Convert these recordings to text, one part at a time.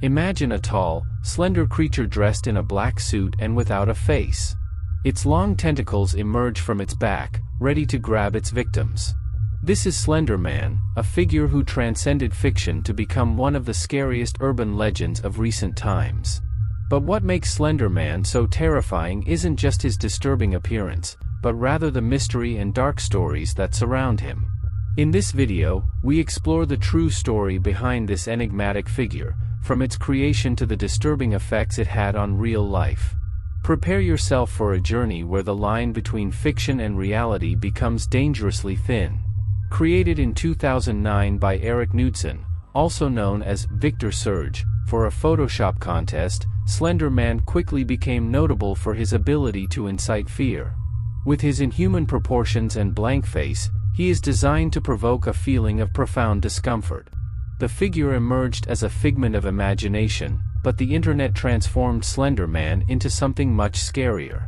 Imagine a tall, slender creature dressed in a black suit and without a face. Its long tentacles emerge from its back, ready to grab its victims. This is Slender Man, a figure who transcended fiction to become one of the scariest urban legends of recent times. But what makes Slender Man so terrifying isn't just his disturbing appearance, but rather the mystery and dark stories that surround him. In this video, we explore the true story behind this enigmatic figure, from its creation to the disturbing effects it had on real life. Prepare yourself for a journey where the line between fiction and reality becomes dangerously thin. Created in 2009 by Eric Knudsen, also known as Victor Surge, for a Photoshop contest, Slender Man quickly became notable for his ability to incite fear. With his inhuman proportions and blank face, he is designed to provoke a feeling of profound discomfort. The figure emerged as a figment of imagination, but the internet transformed Slender Man into something much scarier.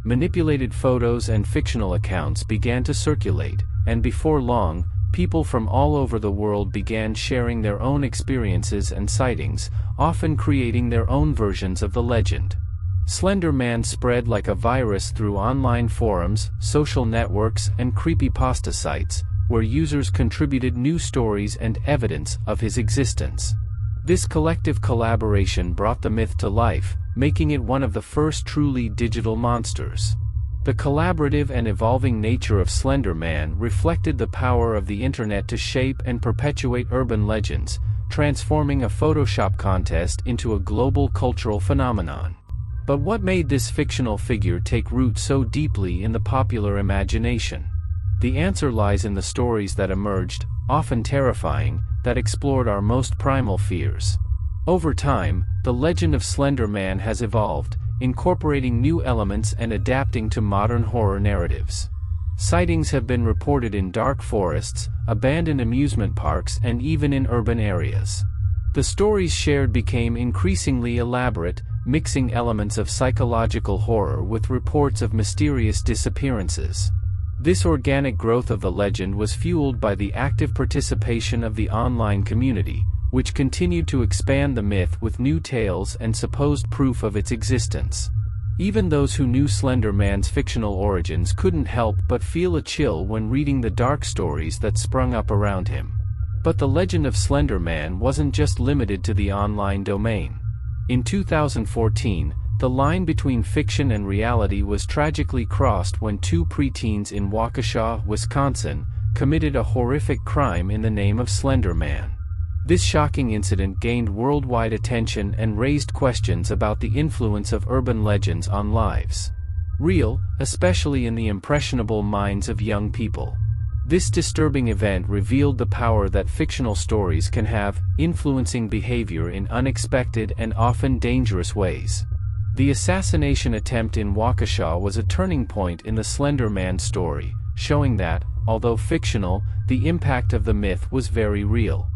Manipulated photos and fictional accounts began to circulate, and before long, people from all over the world began sharing their own experiences and sightings, often creating their own versions of the legend. Slender Man spread like a virus through online forums, social networks, and creepypasta sites, where users contributed new stories and evidence of his existence. This collective collaboration brought the myth to life, making it one of the first truly digital monsters. The collaborative and evolving nature of Slender Man reflected the power of the internet to shape and perpetuate urban legends, transforming a Photoshop contest into a global cultural phenomenon. But what made this fictional figure take root so deeply in the popular imagination? The answer lies in the stories that emerged, often terrifying, that explored our most primal fears. Over time, the legend of Slender Man has evolved, incorporating new elements and adapting to modern horror narratives. Sightings have been reported in dark forests, abandoned amusement parks, and even in urban areas. The stories shared became increasingly elaborate, mixing elements of psychological horror with reports of mysterious disappearances. This organic growth of the legend was fueled by the active participation of the online community, which continued to expand the myth with new tales and supposed proof of its existence. Even those who knew Slender Man's fictional origins couldn't help but feel a chill when reading the dark stories that sprung up around him. But the legend of Slender Man wasn't just limited to the online domain. In 2014, the line between fiction and reality was tragically crossed when two preteens in Waukesha, Wisconsin, committed a horrific crime in the name of Slender Man. This shocking incident gained worldwide attention and raised questions about the influence of urban legends on lives. Real, especially in the impressionable minds of young people. This disturbing event revealed the power that fictional stories can have, influencing behavior in unexpected and often dangerous ways. The assassination attempt in Waukesha was a turning point in the Slender Man story, showing that, although fictional, the impact of the myth was very real.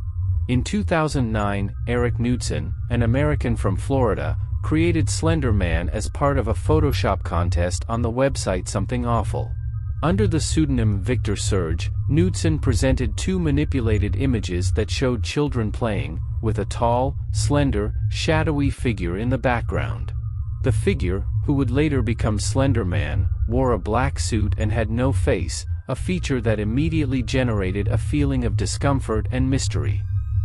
In 2009, Eric Knudsen, an American from Florida, created Slender Man as part of a Photoshop contest on the website Something Awful. Under the pseudonym Victor Surge, Knudsen presented two manipulated images that showed children playing, with a tall, slender, shadowy figure in the background. The figure, who would later become Slender Man, wore a black suit and had no face, a feature that immediately generated a feeling of discomfort and mystery.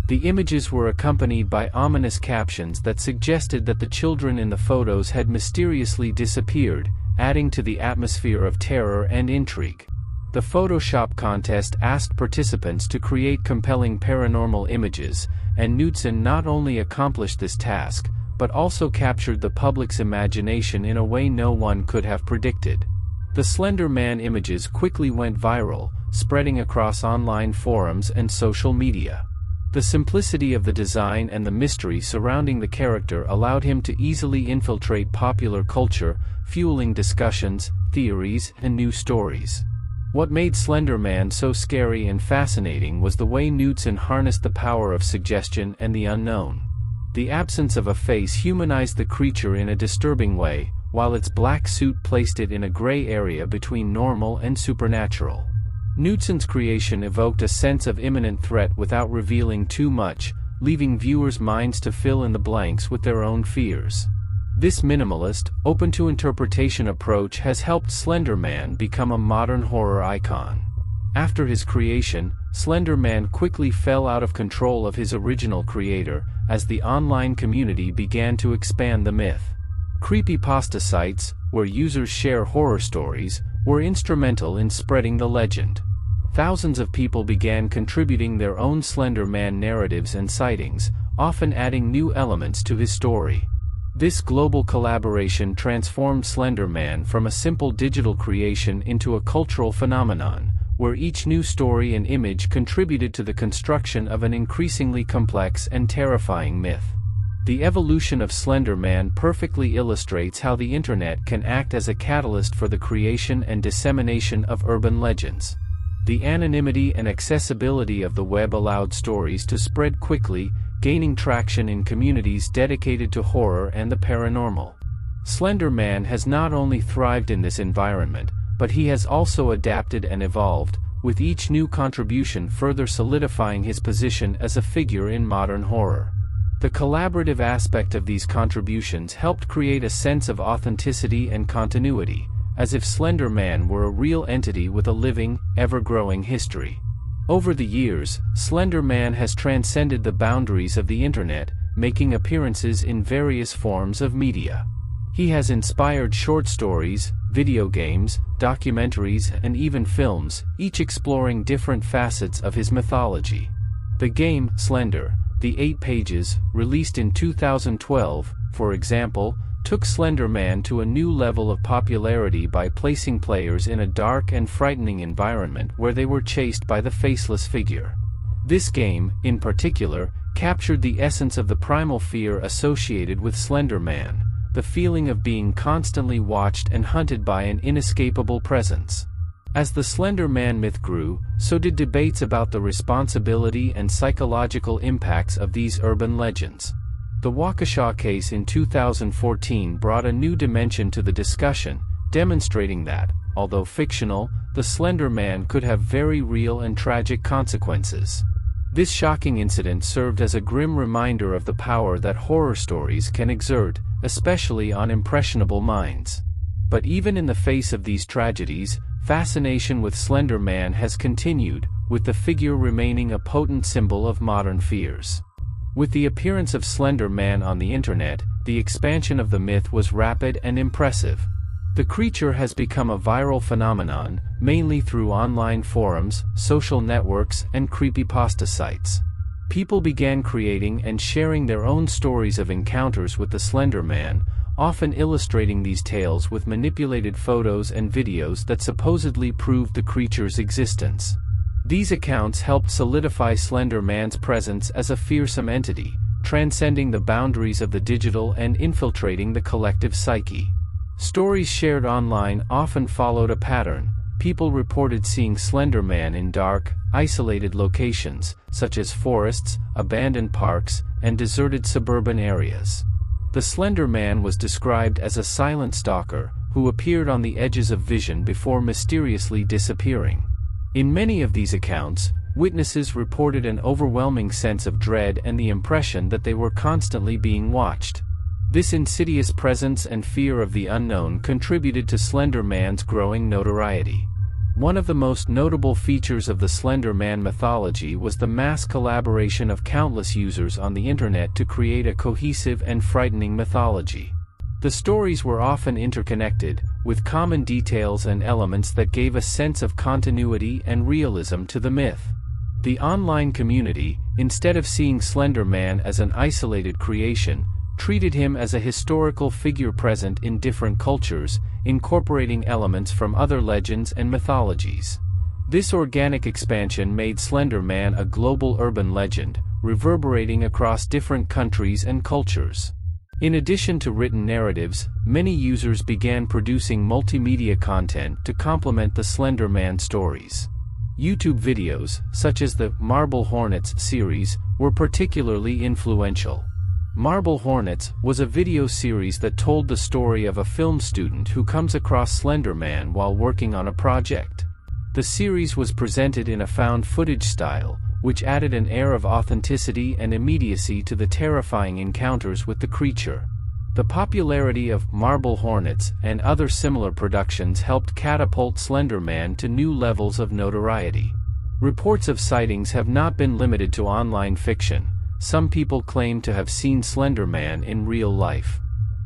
The images were accompanied by ominous captions that suggested that the children in the photos had mysteriously disappeared, adding to the atmosphere of terror and intrigue. The Photoshop contest asked participants to create compelling paranormal images, and Knudsen not only accomplished this task, but also captured the public's imagination in a way no one could have predicted. The Slender Man images quickly went viral, spreading across online forums and social media. The simplicity of the design and the mystery surrounding the character allowed him to easily infiltrate popular culture, fueling discussions, theories, and new stories. What made Slender Man so scary and fascinating was the way Knudsen harnessed the power of suggestion and the unknown. The absence of a face humanized the creature in a disturbing way, while its black suit placed it in a gray area between normal and supernatural. Knudsen's creation evoked a sense of imminent threat without revealing too much, leaving viewers' minds to fill in the blanks with their own fears. This minimalist, open-to-interpretation approach has helped Slender Man become a modern horror icon. After his creation, Slender Man quickly fell out of control of his original creator, as the online community began to expand the myth. Creepypasta sites, where users share horror stories, were instrumental in spreading the legend. Thousands of people began contributing their own Slender Man narratives and sightings, often adding new elements to his story. This global collaboration transformed Slender Man from a simple digital creation into a cultural phenomenon, where each new story and image contributed to the construction of an increasingly complex and terrifying myth. The evolution of Slender Man perfectly illustrates how the internet can act as a catalyst for the creation and dissemination of urban legends. The anonymity and accessibility of the web allowed stories to spread quickly, gaining traction in communities dedicated to horror and the paranormal. Slender Man has not only thrived in this environment, but he has also adapted and evolved, with each new contribution further solidifying his position as a figure in modern horror. The collaborative aspect of these contributions helped create a sense of authenticity and continuity, as if Slender Man were a real entity with a living, ever-growing history. Over the years, Slender Man has transcended the boundaries of the internet, making appearances in various forms of media. He has inspired short stories, video games, documentaries, and even films, each exploring different facets of his mythology. The game, Slender, the 8 pages, released in 2012, for example, took Slender Man to a new level of popularity by placing players in a dark and frightening environment where they were chased by the faceless figure. This game, in particular, captured the essence of the primal fear associated with Slender Man, the feeling of being constantly watched and hunted by an inescapable presence. As the Slender Man myth grew, so did debates about the responsibility and psychological impacts of these urban legends. The Waukesha case in 2014 brought a new dimension to the discussion, demonstrating that, although fictional, the Slender Man could have very real and tragic consequences. This shocking incident served as a grim reminder of the power that horror stories can exert, especially on impressionable minds. But even in the face of these tragedies, fascination with Slender Man has continued, with the figure remaining a potent symbol of modern fears. With the appearance of Slender Man on the internet, the expansion of the myth was rapid and impressive. The creature has become a viral phenomenon, mainly through online forums, social networks, and creepypasta sites. People began creating and sharing their own stories of encounters with the Slender Man, often illustrating these tales with manipulated photos and videos that supposedly proved the creature's existence. These accounts helped solidify Slender Man's presence as a fearsome entity, transcending the boundaries of the digital and infiltrating the collective psyche. Stories shared online often followed a pattern. People reported seeing Slender Man in dark, isolated locations, such as forests, abandoned parks, and deserted suburban areas. The Slender Man was described as a silent stalker, who appeared on the edges of vision before mysteriously disappearing. In many of these accounts, witnesses reported an overwhelming sense of dread and the impression that they were constantly being watched. This insidious presence and fear of the unknown contributed to Slender Man's growing notoriety. One of the most notable features of the Slender Man mythology was the mass collaboration of countless users on the internet to create a cohesive and frightening mythology. The stories were often interconnected, with common details and elements that gave a sense of continuity and realism to the myth. The online community, instead of seeing Slender Man as an isolated creation, treated him as a historical figure present in different cultures, incorporating elements from other legends and mythologies. This organic expansion made Slender Man a global urban legend, reverberating across different countries and cultures. In addition to written narratives, many users began producing multimedia content to complement the Slender Man stories. YouTube videos, such as the Marble Hornets series, were particularly influential. Marble Hornets was a video series that told the story of a film student who comes across Slender Man while working on a project. The series was presented in a found footage style, which added an air of authenticity and immediacy to the terrifying encounters with the creature. The popularity of Marble Hornets and other similar productions helped catapult Slender Man to new levels of notoriety. Reports of sightings have not been limited to online fiction. Some people claim to have seen Slender Man in real life.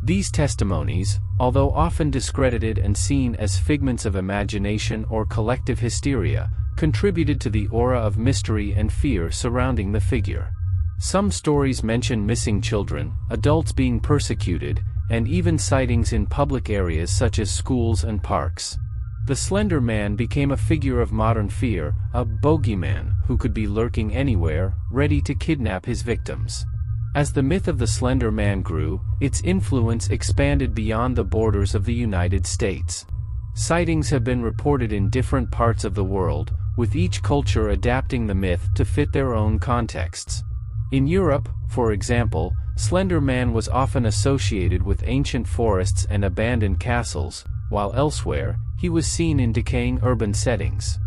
These testimonies, although often discredited and seen as figments of imagination or collective hysteria, contributed to the aura of mystery and fear surrounding the figure. Some stories mention missing children, adults being persecuted, and even sightings in public areas such as schools and parks. The Slender Man became a figure of modern fear, a bogeyman who could be lurking anywhere, ready to kidnap his victims. As the myth of the Slender Man grew, its influence expanded beyond the borders of the United States. Sightings have been reported in different parts of the world, with each culture adapting the myth to fit their own contexts. In Europe, for example, Slender Man was often associated with ancient forests and abandoned castles, while elsewhere, he was seen in decaying urban settings.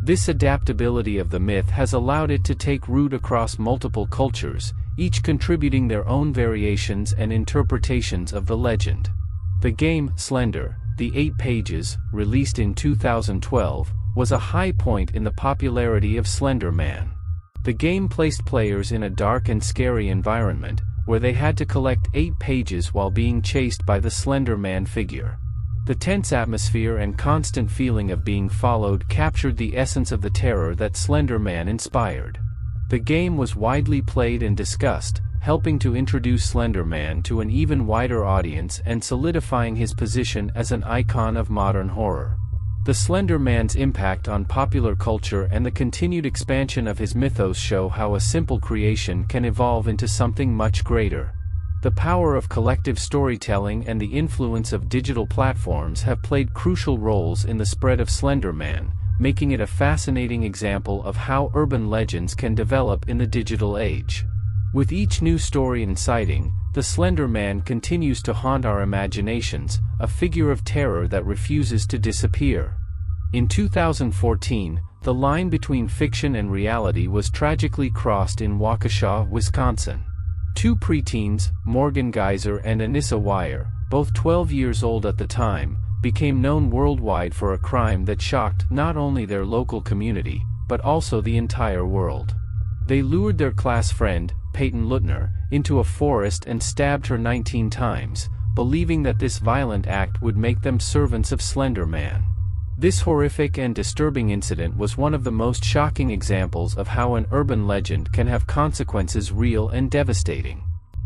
This adaptability of the myth has allowed it to take root across multiple cultures, each contributing their own variations and interpretations of the legend. The game, Slender, the 8 pages, released in 2012, was a high point in the popularity of Slender Man. The game placed players in a dark and scary environment, where they had to collect 8 pages while being chased by the Slender Man figure. The tense atmosphere and constant feeling of being followed captured the essence of the terror that Slender Man inspired. The game was widely played and discussed, helping to introduce Slender Man to an even wider audience and solidifying his position as an icon of modern horror. The Slender Man's impact on popular culture and the continued expansion of his mythos show how a simple creation can evolve into something much greater. The power of collective storytelling and the influence of digital platforms have played crucial roles in the spread of Slender Man, making it a fascinating example of how urban legends can develop in the digital age. With each new story and sighting, the Slender Man continues to haunt our imaginations, a figure of terror that refuses to disappear. In 2014, the line between fiction and reality was tragically crossed in Waukesha, Wisconsin. 2 preteens, Morgan Geyser and Anissa Weier, both 12 years old at the time, became known worldwide for a crime that shocked not only their local community, but also the entire world. They lured their class friend, Peyton Lutner, into a forest and stabbed her 19 times, believing that this violent act would make them servants of Slender Man. This horrific and disturbing incident was one of the most shocking examples of how an urban legend can have consequences real and devastating.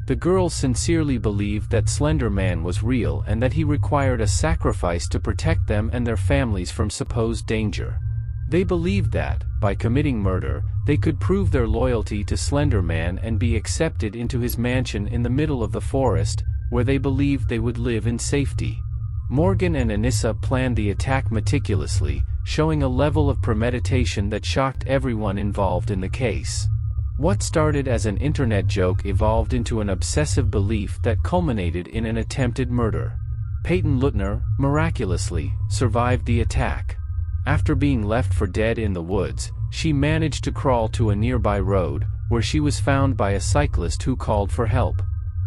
The girls sincerely believed that Slender Man was real and that he required a sacrifice to protect them and their families from supposed danger. They believed that, by committing murder, they could prove their loyalty to Slender Man and be accepted into his mansion in the middle of the forest, where they believed they would live in safety. Morgan and Anissa planned the attack meticulously, showing a level of premeditation that shocked everyone involved in the case. What started as an internet joke evolved into an obsessive belief that culminated in an attempted murder. Peyton Lutner, miraculously, survived the attack. After being left for dead in the woods, she managed to crawl to a nearby road, where she was found by a cyclist who called for help.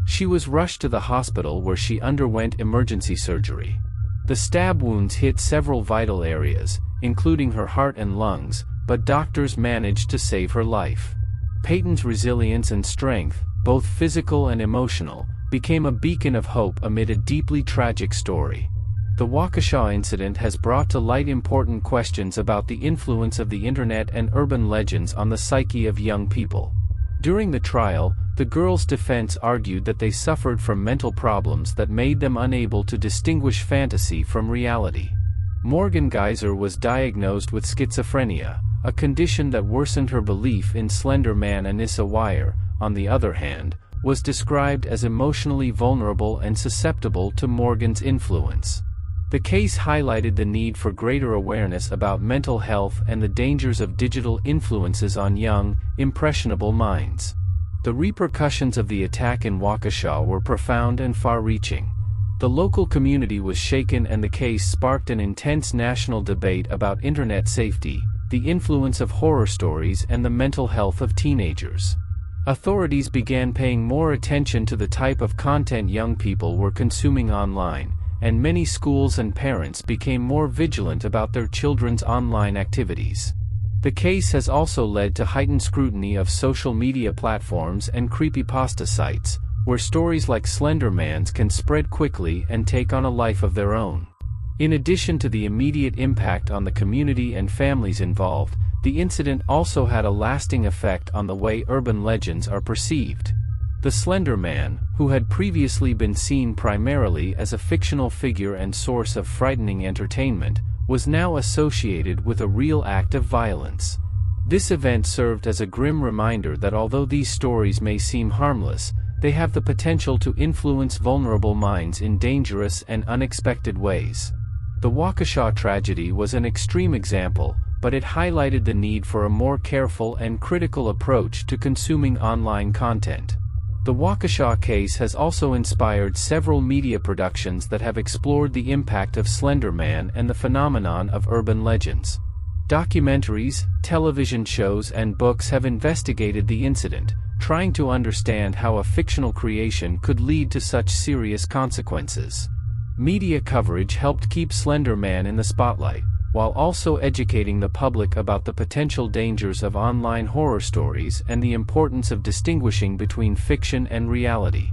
She was rushed to the hospital where she underwent emergency surgery. The stab wounds hit several vital areas, including her heart and lungs, but doctors managed to save her life. Peyton's resilience and strength, both physical and emotional, became a beacon of hope amid a deeply tragic story. The Waukesha incident has brought to light important questions about the influence of the internet and urban legends on the psyche of young people. During the trial, the girls' defense argued that they suffered from mental problems that made them unable to distinguish fantasy from reality. Morgan Geyser was diagnosed with schizophrenia, a condition that worsened her belief in Slender Man. Anissa Weier, on the other hand, was described as emotionally vulnerable and susceptible to Morgan's influence. The case highlighted the need for greater awareness about mental health and the dangers of digital influences on young, impressionable minds. The repercussions of the attack in Waukesha were profound and far-reaching. The local community was shaken and the case sparked an intense national debate about internet safety, the influence of horror stories and the mental health of teenagers. Authorities began paying more attention to the type of content young people were consuming online, and many schools and parents became more vigilant about their children's online activities. The case has also led to heightened scrutiny of social media platforms and creepypasta sites, where stories like Slender Man's can spread quickly and take on a life of their own. In addition to the immediate impact on the community and families involved, the incident also had a lasting effect on the way urban legends are perceived. The Slender Man, who had previously been seen primarily as a fictional figure and source of frightening entertainment, was now associated with a real act of violence. This event served as a grim reminder that although these stories may seem harmless, they have the potential to influence vulnerable minds in dangerous and unexpected ways. The Waukesha tragedy was an extreme example, but it highlighted the need for a more careful and critical approach to consuming online content. The Waukesha case has also inspired several media productions that have explored the impact of Slender Man and the phenomenon of urban legends. Documentaries, television shows, and books have investigated the incident, trying to understand how a fictional creation could lead to such serious consequences. Media coverage helped keep Slender Man in the spotlight, while also educating the public about the potential dangers of online horror stories and the importance of distinguishing between fiction and reality.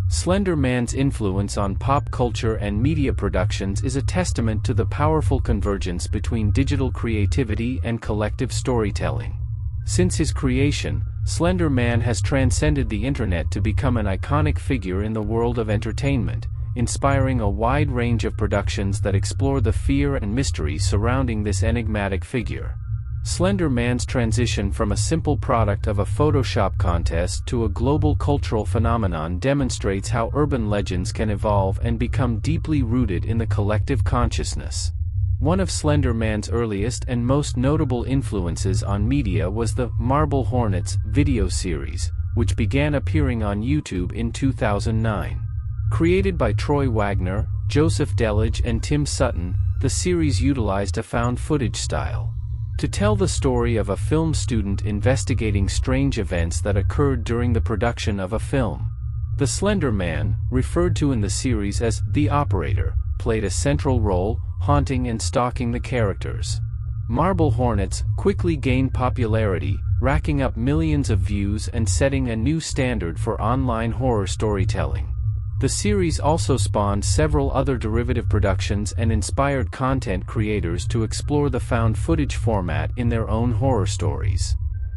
Slender Man's influence on pop culture and media productions is a testament to the powerful convergence between digital creativity and collective storytelling. Since his creation, Slender Man has transcended the internet to become an iconic figure in the world of entertainment, inspiring a wide range of productions that explore the fear and mystery surrounding this enigmatic figure. Slender Man's transition from a simple product of a Photoshop contest to a global cultural phenomenon demonstrates how urban legends can evolve and become deeply rooted in the collective consciousness. One of Slender Man's earliest and most notable influences on media was the Marble Hornets video series, which began appearing on YouTube in 2009. Created by Troy Wagner, Joseph Delage, and Tim Sutton, the series utilized a found footage style to tell the story of a film student investigating strange events that occurred during the production of a film. The Slender Man, referred to in the series as the Operator, played a central role, haunting and stalking the characters. Marble Hornets quickly gained popularity, racking up millions of views and setting a new standard for online horror storytelling. The series also spawned several other derivative productions and inspired content creators to explore the found footage format in their own horror stories.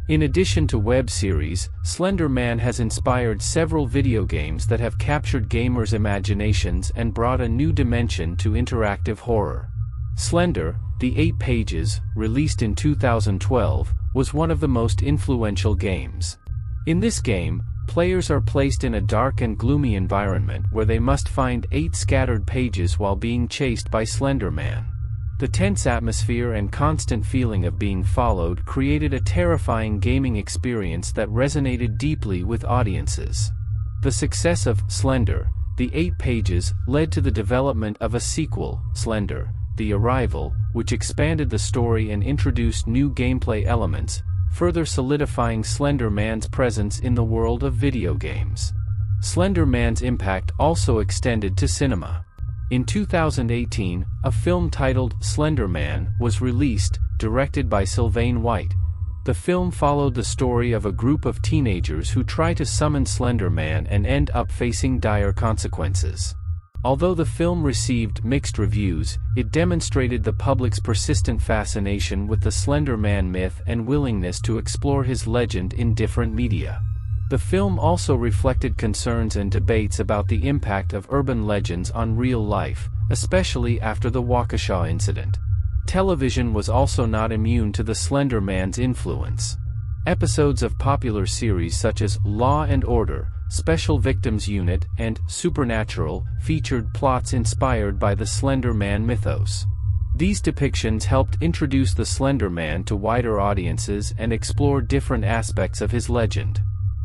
In addition to web series, Slender Man has inspired several video games that have captured gamers' imaginations and brought a new dimension to interactive horror. Slender, The 8 Pages, released in 2012, was one of the most influential games. In this game, players are placed in a dark and gloomy environment where they must find 8 scattered pages while being chased by Slender Man. The tense atmosphere and constant feeling of being followed created a terrifying gaming experience that resonated deeply with audiences. The success of Slender, The 8 Pages, led to the development of a sequel, Slender, The Arrival, which expanded the story and introduced new gameplay elements, further solidifying Slender Man's presence in the world of video games. Slender Man's impact also extended to cinema. In 2018, a film titled Slender Man was released, directed by Sylvain White. The film followed the story of a group of teenagers who try to summon Slender Man and end up facing dire consequences. Although the film received mixed reviews, it demonstrated the public's persistent fascination with the Slender Man myth and willingness to explore his legend in different media. The film also reflected concerns and debates about the impact of urban legends on real life, especially after the Waukesha incident. Television was also not immune to the Slender Man's influence. Episodes of popular series such as Law and Order, Special Victims Unit, and Supernatural featured plots inspired by the Slender Man mythos. These depictions helped introduce the Slender Man to wider audiences and explore different aspects of his legend.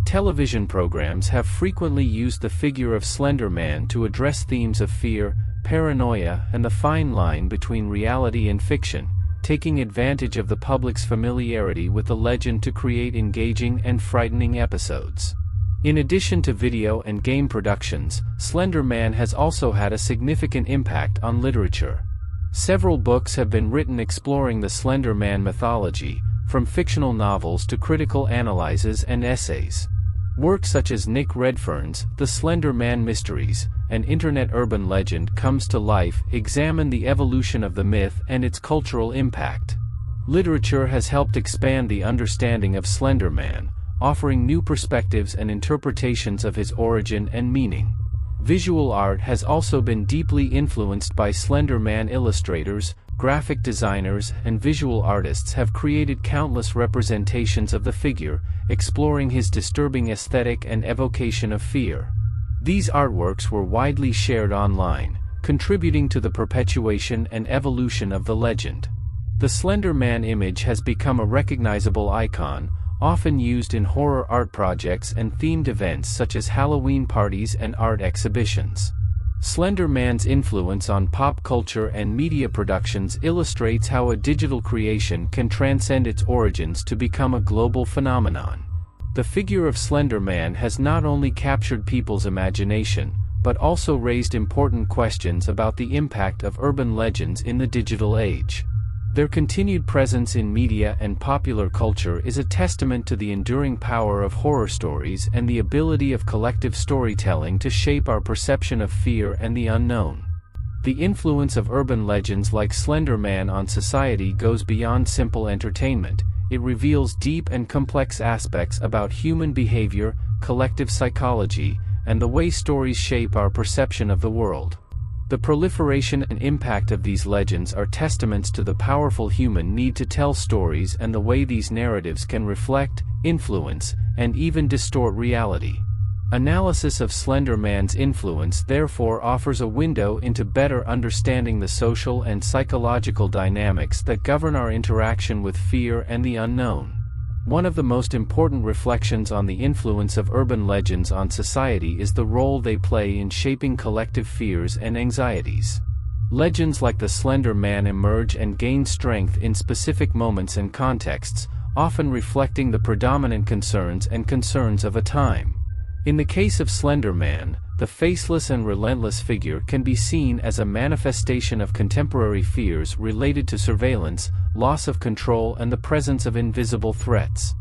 Television programs have frequently used the figure of Slender Man to address themes of fear, paranoia, and the fine line between reality and fiction, taking advantage of the public's familiarity with the legend to create engaging and frightening episodes. In addition to video and game productions, Slender Man has also had a significant impact on literature. Several books have been written exploring the Slender Man mythology, from fictional novels to critical analyses and essays. Work such as Nick Redfern's The Slender Man Mysteries, an internet urban legend comes to life, examine the evolution of the myth and its cultural impact. Literature has helped expand the understanding of Slender Man, offering new perspectives and interpretations of his origin and meaning. Visual art has also been deeply influenced by Slender Man. Illustrators, graphic designers, and visual artists have created countless representations of the figure, exploring his disturbing aesthetic and evocation of fear. These artworks were widely shared online, contributing to the perpetuation and evolution of the legend. The Slender Man image has become a recognizable icon, often used in horror art projects and themed events such as Halloween parties and art exhibitions. Slender Man's influence on pop culture and media productions illustrates how a digital creation can transcend its origins to become a global phenomenon. The figure of Slender Man has not only captured people's imagination, but also raised important questions about the impact of urban legends in the digital age. Their continued presence in media and popular culture is a testament to the enduring power of horror stories and the ability of collective storytelling to shape our perception of fear and the unknown. The influence of urban legends like Slender Man on society goes beyond simple entertainment. It reveals deep and complex aspects about human behavior, collective psychology, and the way stories shape our perception of the world. The proliferation and impact of these legends are testaments to the powerful human need to tell stories and the way these narratives can reflect, influence, and even distort reality. Analysis of Slender Man's influence therefore offers a window into better understanding the social and psychological dynamics that govern our interaction with fear and the unknown. One of the most important reflections on the influence of urban legends on society is the role they play in shaping collective fears and anxieties. Legends like the Slender Man emerge and gain strength in specific moments and contexts, often reflecting the predominant concerns of a time. In the case of Slender Man, the faceless and relentless figure can be seen as a manifestation of contemporary fears related to surveillance, loss of control, and the presence of invisible threats.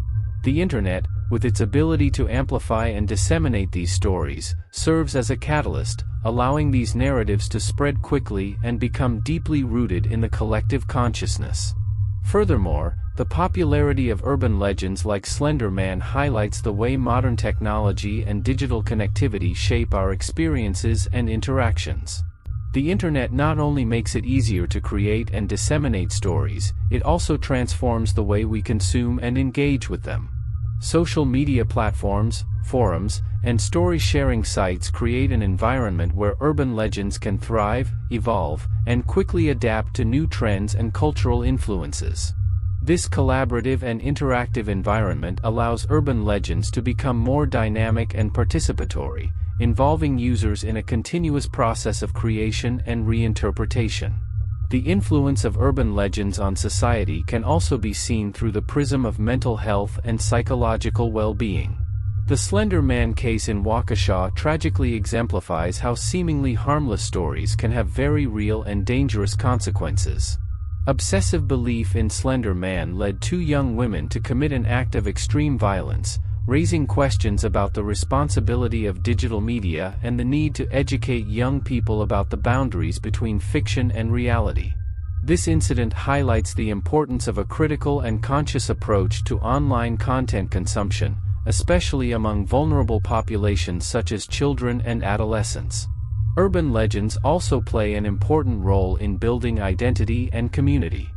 The internet, with its ability to amplify and disseminate these stories, serves as a catalyst, allowing these narratives to spread quickly and become deeply rooted in the collective consciousness. Furthermore, the popularity of urban legends like Slender Man highlights the way modern technology and digital connectivity shape our experiences and interactions. The internet not only makes it easier to create and disseminate stories, it also transforms the way we consume and engage with them. Social media platforms, forums, and story-sharing sites create an environment where urban legends can thrive, evolve, and quickly adapt to new trends and cultural influences. This collaborative and interactive environment allows urban legends to become more dynamic and participatory, involving users in a continuous process of creation and reinterpretation. The influence of urban legends on society can also be seen through the prism of mental health and psychological well-being. The Slender Man case in Waukesha tragically exemplifies how seemingly harmless stories can have very real and dangerous consequences. Obsessive belief in Slender Man led two young women to commit an act of extreme violence, raising questions about the responsibility of digital media and the need to educate young people about the boundaries between fiction and reality. This incident highlights the importance of a critical and conscious approach to online content consumption, especially among vulnerable populations such as children and adolescents. Urban legends also play an important role in building identity and community.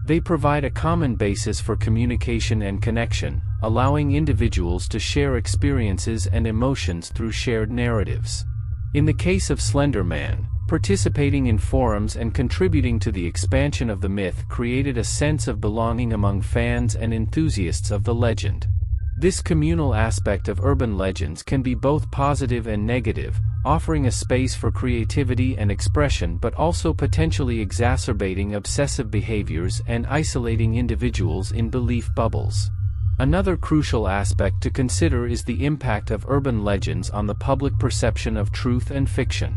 They provide a common basis for communication and connection, allowing individuals to share experiences and emotions through shared narratives. In the case of Slender Man, participating in forums and contributing to the expansion of the myth created a sense of belonging among fans and enthusiasts of the legend. This communal aspect of urban legends can be both positive and negative, offering a space for creativity and expression but also potentially exacerbating obsessive behaviors and isolating individuals in belief bubbles. Another crucial aspect to consider is the impact of urban legends on the public perception of truth and fiction.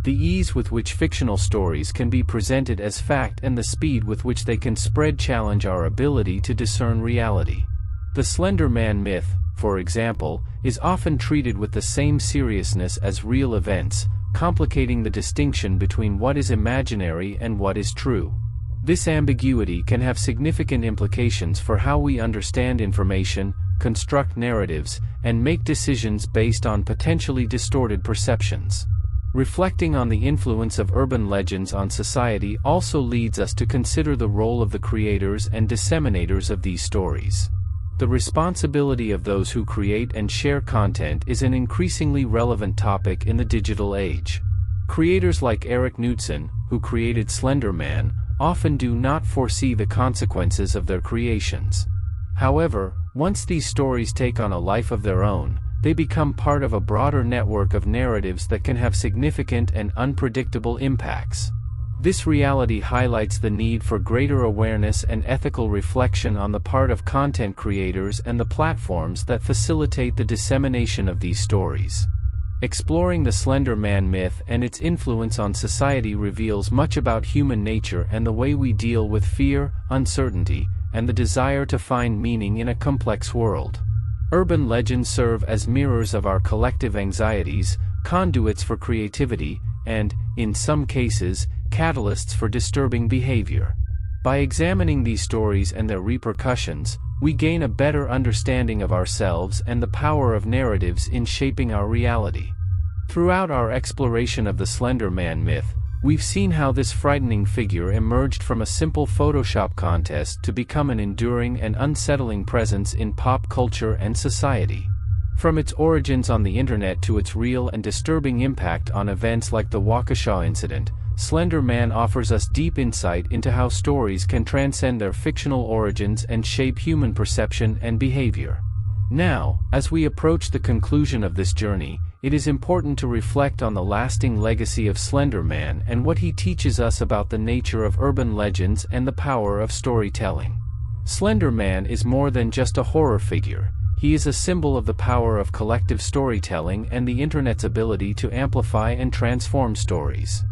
The ease with which fictional stories can be presented as fact and the speed with which they can spread challenge our ability to discern reality. The Slender Man myth, for example, is often treated with the same seriousness as real events, complicating the distinction between what is imaginary and what is true. This ambiguity can have significant implications for how we understand information, construct narratives, and make decisions based on potentially distorted perceptions. Reflecting on the influence of urban legends on society also leads us to consider the role of the creators and disseminators of these stories. The responsibility of those who create and share content is an increasingly relevant topic in the digital age. Creators like Eric Knudsen, who created Slender Man, often do not foresee the consequences of their creations. However, once these stories take on a life of their own, they become part of a broader network of narratives that can have significant and unpredictable impacts. This reality highlights the need for greater awareness and ethical reflection on the part of content creators and the platforms that facilitate the dissemination of these stories. Exploring the Slender Man myth and its influence on society reveals much about human nature and the way we deal with fear, uncertainty, and the desire to find meaning in a complex world. Urban legends serve as mirrors of our collective anxieties, conduits for creativity, and, in some cases, catalysts for disturbing behavior. By examining these stories and their repercussions, we gain a better understanding of ourselves and the power of narratives in shaping our reality. Throughout our exploration of the Slender Man myth, we've seen how this frightening figure emerged from a simple Photoshop contest to become an enduring and unsettling presence in pop culture and society. From its origins on the internet to its real and disturbing impact on events like the Waukesha incident, Slender Man offers us deep insight into how stories can transcend their fictional origins and shape human perception and behavior. Now, as we approach the conclusion of this journey, it is important to reflect on the lasting legacy of Slender Man and what he teaches us about the nature of urban legends and the power of storytelling. Slender Man is more than just a horror figure. He is a symbol of the power of collective storytelling and the internet's ability to amplify and transform stories.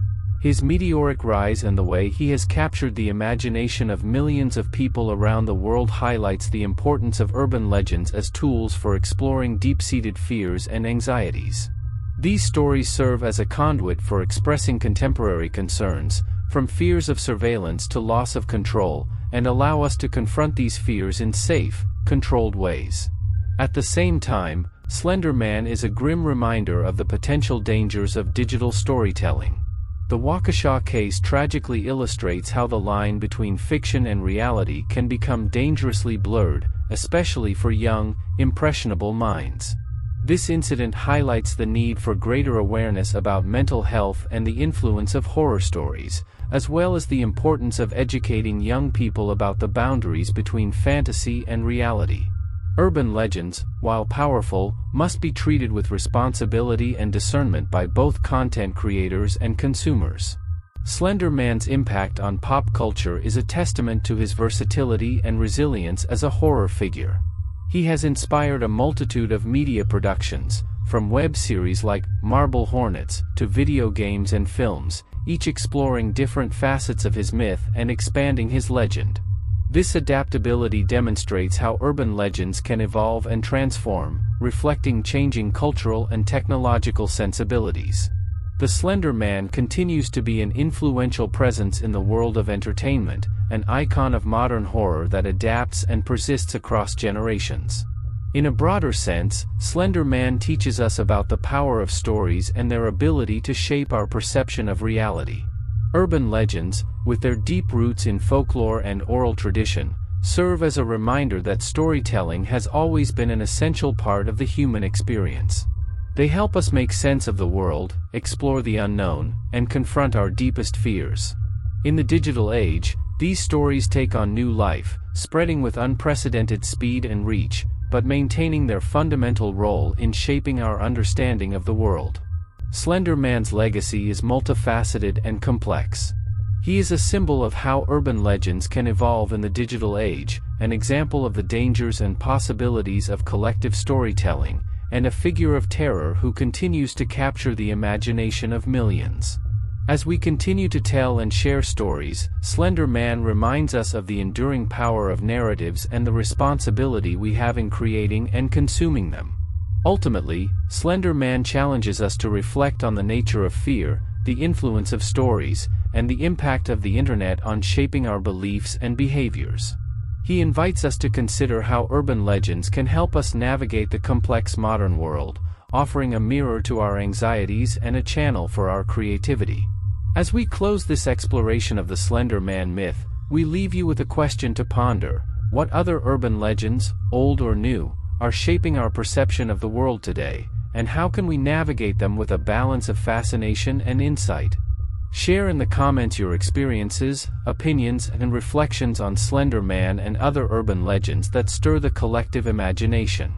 His meteoric rise and the way he has captured the imagination of millions of people around the world highlights the importance of urban legends as tools for exploring deep-seated fears and anxieties. These stories serve as a conduit for expressing contemporary concerns, from fears of surveillance to loss of control, and allow us to confront these fears in safe, controlled ways. At the same time, Slender Man is a grim reminder of the potential dangers of digital storytelling. The Waukesha case tragically illustrates how the line between fiction and reality can become dangerously blurred, especially for young, impressionable minds. This incident highlights the need for greater awareness about mental health and the influence of horror stories, as well as the importance of educating young people about the boundaries between fantasy and reality. Urban legends, while powerful, must be treated with responsibility and discernment by both content creators and consumers. Slender Man's impact on pop culture is a testament to his versatility and resilience as a horror figure. He has inspired a multitude of media productions, from web series like Marble Hornets to video games and films, each exploring different facets of his myth and expanding his legend. This adaptability demonstrates how urban legends can evolve and transform, reflecting changing cultural and technological sensibilities. The Slender Man continues to be an influential presence in the world of entertainment, an icon of modern horror that adapts and persists across generations. In a broader sense, Slender Man teaches us about the power of stories and their ability to shape our perception of reality. Urban legends, with their deep roots in folklore and oral tradition, serve as a reminder that storytelling has always been an essential part of the human experience. They help us make sense of the world, explore the unknown, and confront our deepest fears. In the digital age, these stories take on new life, spreading with unprecedented speed and reach, but maintaining their fundamental role in shaping our understanding of the world. Slender Man's legacy is multifaceted and complex. He is a symbol of how urban legends can evolve in the digital age, an example of the dangers and possibilities of collective storytelling, and a figure of terror who continues to capture the imagination of millions. As we continue to tell and share stories, Slender Man reminds us of the enduring power of narratives and the responsibility we have in creating and consuming them. Ultimately, Slender Man challenges us to reflect on the nature of fear, the influence of stories, and the impact of the internet on shaping our beliefs and behaviors. He invites us to consider how urban legends can help us navigate the complex modern world, offering a mirror to our anxieties and a channel for our creativity. As we close this exploration of the Slender Man myth, we leave you with a question to ponder: what other urban legends, old or new, are shaping our perception of the world today, and how can we navigate them with a balance of fascination and insight? Share in the comments your experiences, opinions, and reflections on Slender Man and other urban legends that stir the collective imagination.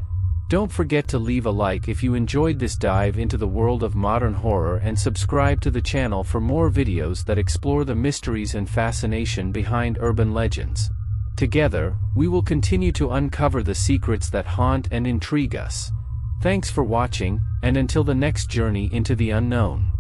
Don't forget to leave a like if you enjoyed this dive into the world of modern horror, and subscribe to the channel for more videos that explore the mysteries and fascination behind urban legends. Together, we will continue to uncover the secrets that haunt and intrigue us. Thanks for watching, and until the next journey into the unknown.